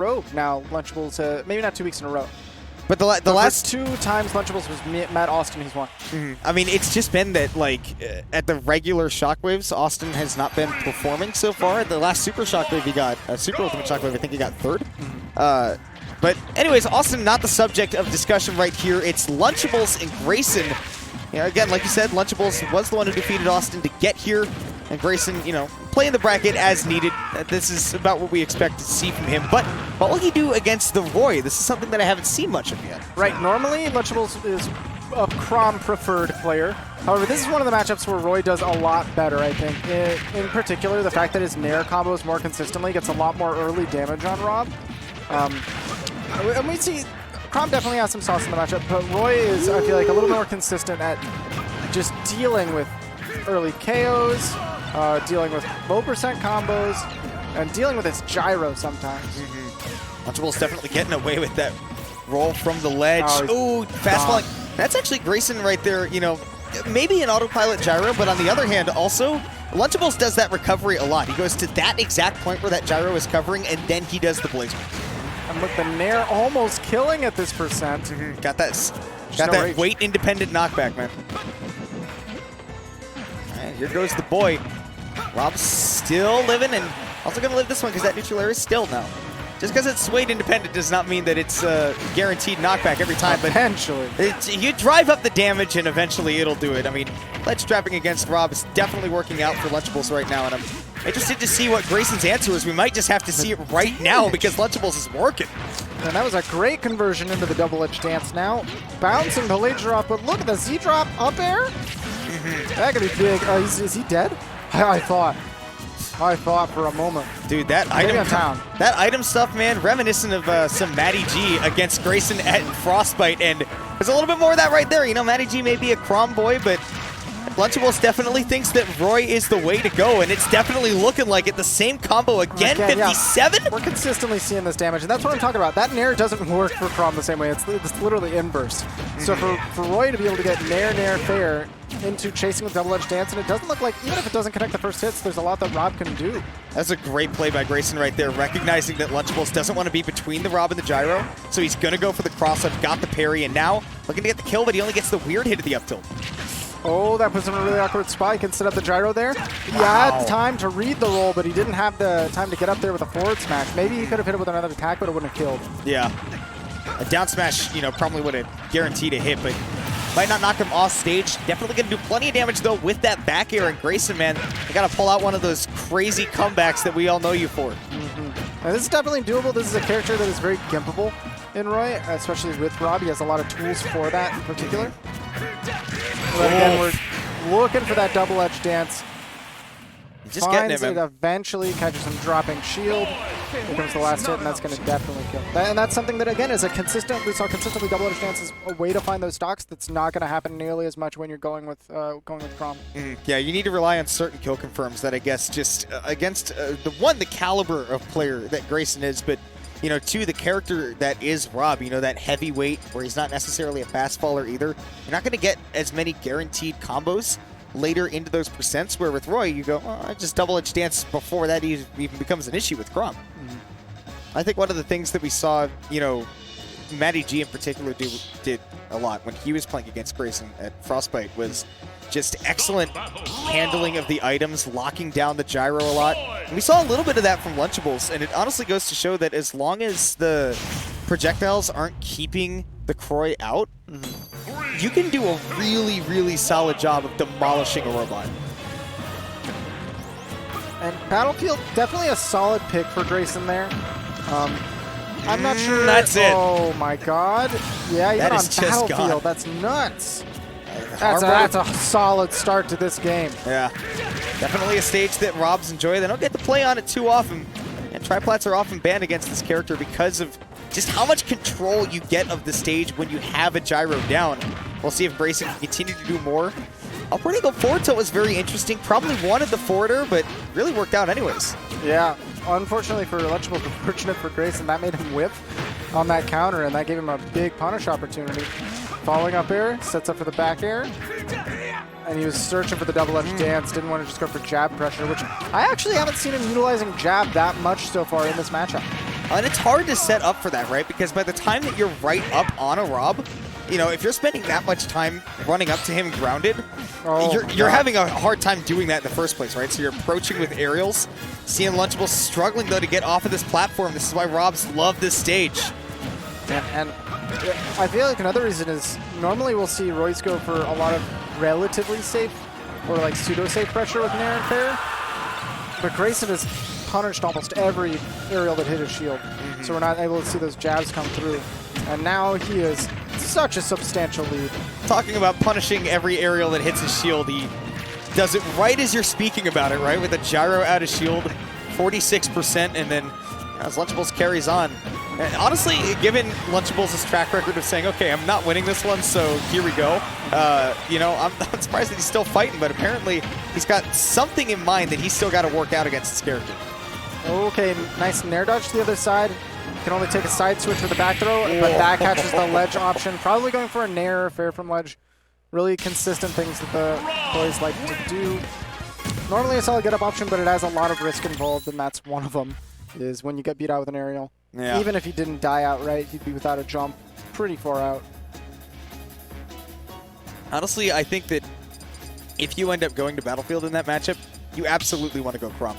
row now, Lunchables, maybe not 2 weeks in a row. But the last 2 times Lunchables was met Austin, he's won. I mean, it's just been that, like, at the regular Shockwaves, Austin has not been performing so far. The last Super Shockwave he got, Super Ultimate Shockwave, I think he got 3rd. But anyways, Austin not the subject of discussion right here. It's Lunchables and Grayson. Yeah, again, like you said, Lunchables was the one who defeated Austin to get here. And Grayson, you know, playing the bracket as needed. This is about what we expect to see from him. But what will he do against the Roy? This is something that I haven't seen much of yet. Right, normally Lunchables is a Chrom preferred player. However, this is one of the matchups where Roy does a lot better, I think. In particular, the fact that his Nair combos more consistently gets a lot more early damage on Rob. And we see Chrom definitely has some sauce in the matchup, but Roy is, I feel like, a little more consistent at just dealing with early KOs, dealing with low percent combos, and dealing with his gyro sometimes. Lunchables definitely getting away with that roll from the ledge. Oh, fast falling. That's actually Grayson right there, you know, maybe an autopilot gyro, but on the other hand, also, Lunchables does that recovery a lot. He goes to that exact point where that gyro is covering, and then he does the blaze. And look, the Nair almost killing at this percent. Got that weight-independent knockback, man. All right, here goes the boy. Rob's still living, and also going to live this one because that neutral air is still now. Just because it's weight independent does not mean that it's guaranteed knockback every time. But eventually. You drive up the damage, and eventually it'll do it. I mean, ledge trapping against Rob is definitely working out for Lunchables right now, and I'm interested to see what Grayson's answer is. We might just have to see it right now because Lunchables is working. And that was a great conversion into the double-edge dance now. Bouncing the late drop, but look at the Z-drop up air. That could be big. Is he dead? I thought for a moment. Dude, that item stuff, man, reminiscent of some Matty G against Grayson at Frostbite, and there's a little bit more of that right there. You know, Matty G may be a Chrom boy, but Lunchables definitely thinks that Roy is the way to go, and it's definitely looking like it. The same combo again, 57? Yeah. We're consistently seeing this damage, and that's what I'm talking about. That Nair doesn't work for Chrom the same way. It's literally inverse. So for Roy to be able to get Nair, fair into chasing with double-edge dance, and it doesn't look like, even if it doesn't connect the first hits, there's a lot that Rob can do. That's a great play by Grayson right there, recognizing that Lunchables doesn't want to be between the Rob and the gyro, so he's going to go for the cross-up, got the parry, and now looking to get the kill, but he only gets the weird hit of the up tilt. Oh, that puts him in a really awkward spot. He can set up the gyro there. He had time to read the roll, but he didn't have the time to get up there with a forward smash. Maybe he could have hit it with another attack, but it wouldn't have killed. Yeah. A down smash, you know, probably would have guaranteed a hit, but might not knock him off stage. Definitely going to do plenty of damage, though, with that back air. And Grayson, man, you got to pull out one of those crazy comebacks that we all know you for. Now, this is definitely doable. This is a character that is very gimpable in Roy, especially with Rob. He has a lot of tools for that in particular. But again, we're looking for that double-edge dance. Just getting it, man. Eventually catches him dropping shield. Here comes the last hit, and that's going to definitely kill. And that's something that, again, is a consistent. We saw consistently double-edge dance is a way to find those stocks. That's not going to happen nearly as much when you're going with Chrom. Yeah, you need to rely on certain kill confirms that I guess just against the caliber of player that Grayson is, but you know, two, the character that is Rob, you know, that heavyweight where he's not necessarily a fast faller either. You're not going to get as many guaranteed combos later into those percents, where with Roy, you go, oh, just double-edge dance before that even becomes an issue with Chrom. I think one of the things that we saw, you know, Matty G in particular did a lot when he was playing against Grayson at Frostbite was just excellent handling of the items, locking down the gyro a lot. And we saw a little bit of that from Lunchables, and it honestly goes to show that as long as the projectiles aren't keeping the Croy out, you can do a really, really solid job of demolishing a robot. And Battlefield, definitely a solid pick for Grayson there. I'm not sure. That's it. Oh my God. Yeah, even on Battlefield, that's nuts. That's a solid start to this game. Yeah, definitely a stage that Robs enjoy. They don't get to play on it too often, and triplats are often banned against this character because of just how much control you get of the stage when you have a gyro down. We'll see if Grayson can continue to do more. Upwarding go forward tilt was very interesting. Probably wanted the forwarder, but really worked out anyways. Yeah, unfortunately for Lunchables, fortunate for Grayson, that made him whip on that counter, and that gave him a big punish opportunity. Following up air, sets up for the back air, and he was searching for the double-edge dance, didn't want to just go for jab pressure, which I actually haven't seen him utilizing jab that much so far in this matchup. And it's hard to set up for that, right? Because by the time that you're right up on a Rob, you know, if you're spending that much time running up to him grounded, you're having a hard time doing that in the first place, right? So you're approaching with aerials. Seeing Lunchables struggling, though, to get off of this platform. This is why Robs love this stage. And I feel like another reason is normally we'll see Royce go for a lot of relatively safe or like pseudo-safe pressure with Nair and Fair. But Grayson has punished almost every aerial that hit his shield. So we're not able to see those jabs come through. And now he is such a substantial lead. Talking about punishing every aerial that hits his shield, he does it right as you're speaking about it, right? With a gyro out of shield, 46%, and then as Lunchables carries on. And honestly, given Lunchables' track record of saying, okay, I'm not winning this one, so here we go. You know, I'm not surprised that he's still fighting, but apparently he's got something in mind that he's still got to work out against his character. Okay, nice Nair dodge to the other side. Can only take a side switch with a back throw, but that catches the ledge option. Probably going for a Nair or Fair from ledge. Really consistent things that the boys like to do. Normally a solid get-up option, but it has a lot of risk involved, and that's one of them, is when you get beat out with an aerial. Yeah. Even if he didn't die outright, he'd be without a jump pretty far out. Honestly, I think that if you end up going to Battlefield in that matchup, you absolutely want to go Crom.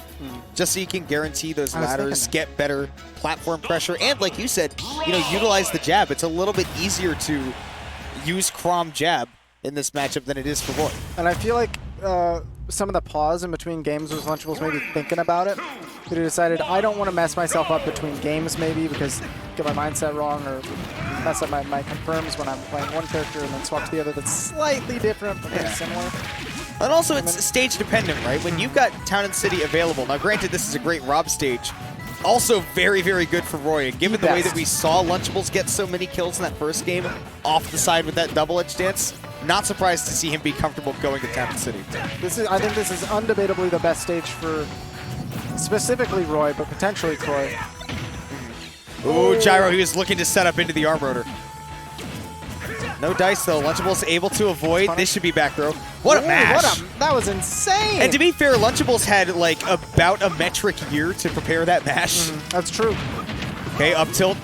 Just so you can guarantee those ladders, get better platform pressure, and like you said, you know, utilize the jab. It's a little bit easier to use Crom jab in this matchup than it is for Roy. And I feel like some of the pause in between games was Lunchables maybe thinking about it. He decided, I don't want to mess myself up between games maybe because get my mindset wrong or mess up my confirms when I'm playing one character and then swap to the other that's slightly different but very similar. And also it's stage dependent, right? When you've got Town and City available, now granted this is a great Rob stage, also very, very good for Roy. And given the way that we saw Lunchables get so many kills in that first game off the side with that double edge dance, not surprised to see him be comfortable going to Town and City. I think this is undebatably the best stage for specifically Roy, but potentially Troy. Ooh, Gyro, he was looking to set up into the arm rotor. No dice though, Lunchables able to avoid. This should be back throw. What a mash! That was insane! And to be fair, Lunchables had like about a metric year to prepare that mash. That's true. Okay, up tilt.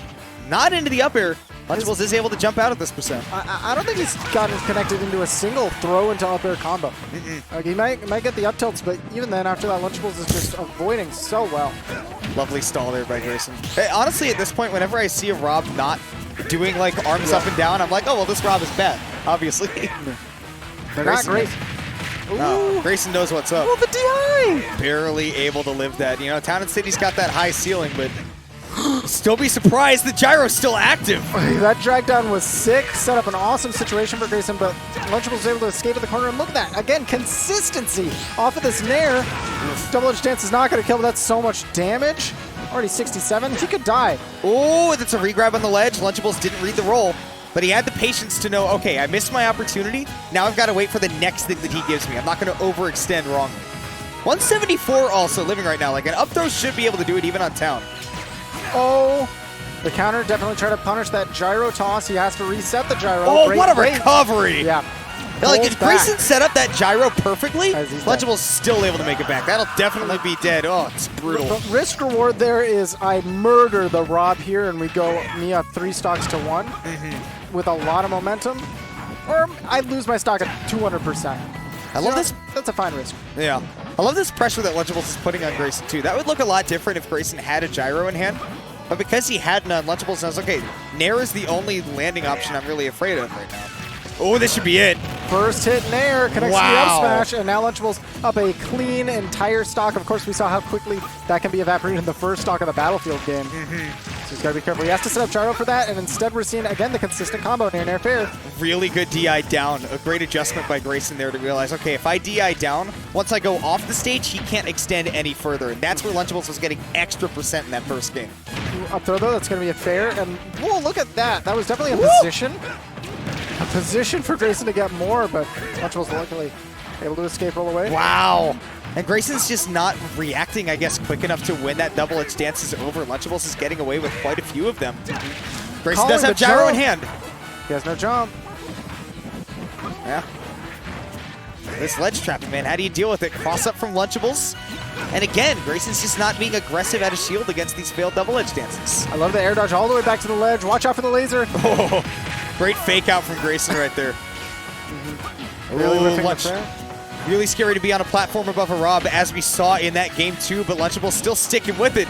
Not into the up air. Lunchables is able to jump out at this percent. I don't think he's gotten connected into a single throw into up air combo. Like he might get the up tilts, but even then, after that, Lunchables is just avoiding so well. Lovely stall there by Grayson. Hey, honestly, at this point, whenever I see a Rob not doing like arms up and down, I'm like, oh, well, this Rob is bad, obviously. They're not great. No, Grayson knows what's up. Oh, the DI! Barely able to live that. You know, Town and City's got that high ceiling, but still be surprised the gyro's still active. That drag down was sick. Set up an awesome situation for Grayson, but Lunchables was able to escape to the corner. And look at that. Again, consistency off of this Nair. Double edge dance is not going to kill, but that's so much damage. Already 67. He could die. Oh, that's a regrab on the ledge. Lunchables didn't read the roll, but he had the patience to know, okay, I missed my opportunity. Now I've got to wait for the next thing that he gives me. I'm not going to overextend wrongly. 174 also living right now. Like an up throw should be able to do it even on Town. Oh, the counter definitely tried to punish that gyro toss. He has to reset the gyro. Oh, what a recovery! Yeah. Like, if Grayson set up that gyro perfectly, Lunchables still able to make it back. That'll definitely be dead. Oh, it's brutal. The risk reward there is I murder the Rob here and we go Mia 3 stocks to 1 with a lot of momentum, or I lose my stock at 200%. I love this. That's a fine risk. Yeah. I love this pressure that Lunchables is putting on Grayson, too. That would look a lot different if Grayson had a gyro in hand. But because he had none, Lunchables knows, okay, Nair is the only landing option I'm really afraid of right now. Oh, this should be it. First hit Nair connects to the up smash, and now Lunchables up a clean entire stock. Of course, we saw how quickly that can be evaporated in the first stock of the Battlefield game. So he's got to be careful. He has to set up gyro for that, and instead we're seeing, again, the consistent combo Nair Fair. Really good DI down. A great adjustment by Grayson there to realize, okay, if I DI down, once I go off the stage, he can't extend any further. And that's where Lunchables was getting extra percent in that first game. Up throw, though, that's going to be a fair. And, whoa, look at that. That was definitely a position. A position for Grayson to get more, but Lunchables luckily able to escape roll away. Wow. And Grayson's just not reacting, I guess, quick enough to when that double edge dance is over. Lunchables is getting away with quite a few of them. Grayson does have gyro in hand. He has no jump. Yeah. This ledge trapping, man, how do you deal with it? Cross up from Lunchables. And again, Grayson's just not being aggressive at his shield against these failed double edge dances. I love the air dodge all the way back to the ledge. Watch out for the laser. Oh, great fake out from Grayson right there. Really whiffing the Lunch. prayer. Really scary to be on a platform above a Rob, as we saw in that game 2, but Lunchables still sticking with it.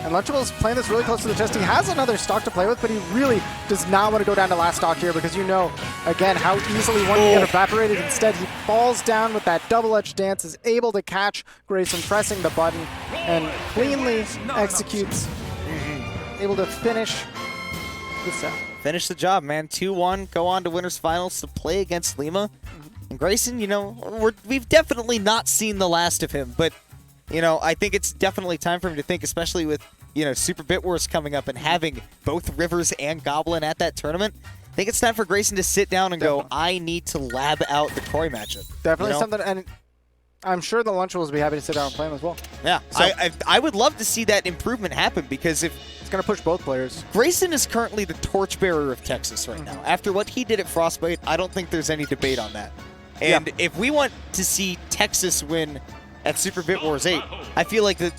And Lunchables playing this really close to the chest. He has another stock to play with, but he really does not want to go down to last stock here because you know, again, how easily one can get evaporated. Instead, he falls down with that double-edged dance, is able to catch Grayson pressing the button, and cleanly executes, able to finish the set. Finish the job, man. 2-1, go on to winners finals to play against Lima. And Grayson, you know, we've definitely not seen the last of him, but you know, I think it's definitely time for him to think, especially with, you know, Super Bit Wars coming up and having both Rivers and Goblin at that tournament. I think it's time for Grayson to sit down and go, I need to lab out the Croy matchup. Definitely you know? something, and I'm sure the Lunchables will be happy to sit down and play him as well. Yeah, So- I would love to see that improvement happen because if It's going to push both players. Grayson is currently the torchbearer of Texas right now. After what he did at Frostbite, I don't think there's any debate on that. And if we want to see Texas win at Super Bit Wars 8, I feel like that,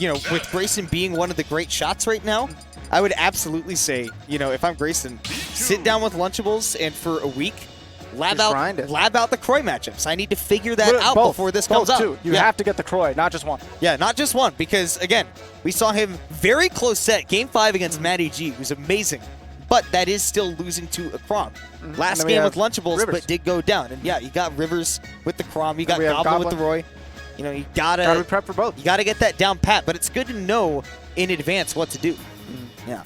you know, with Grayson being one of the great shots right now, I would absolutely say, you know, if I'm Grayson, sit down with Lunchables and for a week, lab Just grind it. out the Croy matchups. I need to figure that out Both. before this Both comes out. too. You have to get the Croy, not just one. Yeah, not just one, because again, we saw him very close set. Game 5 against Matt AG was amazing, but that is still losing to a Crom. Last game with Lunchables, Rivers. but did go down. And yeah, you got Rivers with the Crom, you got we have Goblin with Goblin. the Roy. You know, you gotta be prepped for both. You gotta get that down pat, but it's good to know in advance what to do. Yeah.